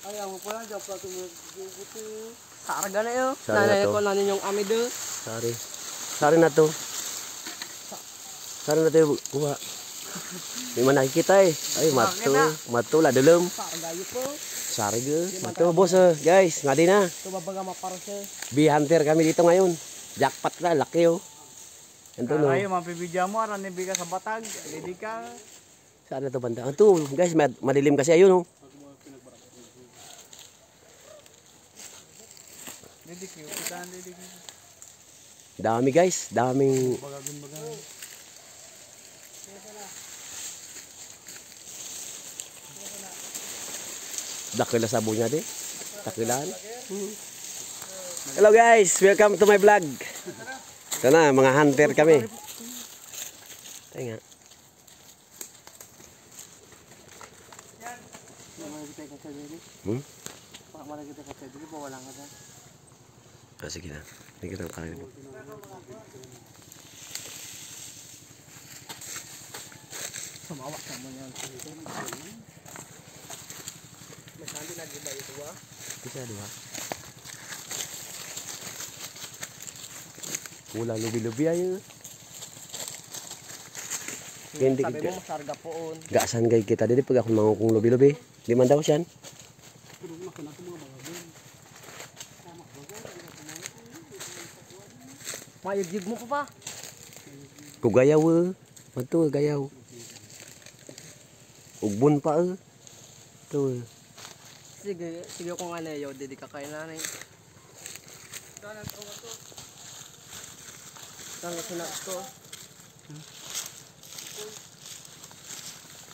Ayaw mo pala, dyan pala ito. Sarga na yun. Sarga Nanay to. ko nanin yung amido. Sari. Sari na to. Sari na to kuha. Di man nakikita eh. Ay, mato. Mato la dalam. Sarga yun po. Sari ge. Mato bos guys, ngadi na. Ito babaga maparse. Bee hunter kami dito ngayon. Jackpot na, laki oh. Ito no. Ay, mapibidya mo, aran ni sa batag. Hindi ka. Saan na to banda? Ito guys, madilim kasi ayun oh. Hindi kayo, kita hindi kayo. Dami guys, daming Bagagun. dakila sa bunya di. Dakilan. Hello guys, welcome to my vlog. Ito na, mga hunter kami. Tayo nga. Hmm? Ah, sige na. Hindi kita kaya. Sumawak naman yan. May sandi lagi ba ito ba? Bisa dua. Mula lubi-lubi ayo. Hindi Sabi kita. mo masarga poon. Gaasan gay kita dili pag ako mangukong lubi-lubi. Di man daw siyan. Mayag-yag mo pa pa. Kugayaw eh. Mato gayaw. Ugbon pa eh. Ito eh. Sige kung ano yun, hindi ka kain na rin. Tangan sinak to.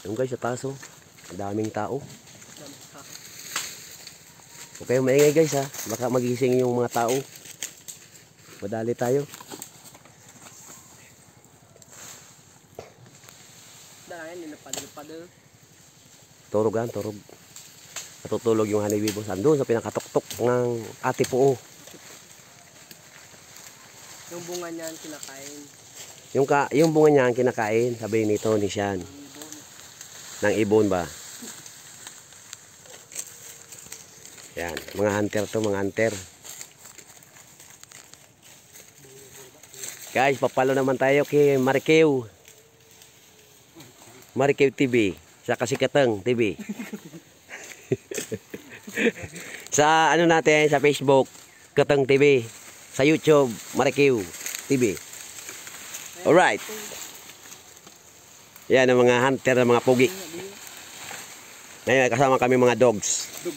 Yung guys sa taas oh. Ang daming tao. Huwag kayong maingay guys ha. Baka magising yung mga tao. Madali tayo. Dahil nilapad-lapad. Turogan, turog. Natutulog yung honeybee boss. Andun sa pinakatuktok ng ate po. Yung bunga niyan kinakain. Yung bunga niya ang kinakain. Sabi nito ni Sian. Ng ibon ba? Yan. Mga hunter to, mga hunter. Guys, papalo naman tayo kay Marikew. Marikew TV. Sa Kasikatang TV. Sa ano natin, sa Facebook, Katang TV. Sa YouTube, Marikew TV. Alright. Yan ang mga hunter, ang mga pugi. Ngayon, kasama kami mga dogs.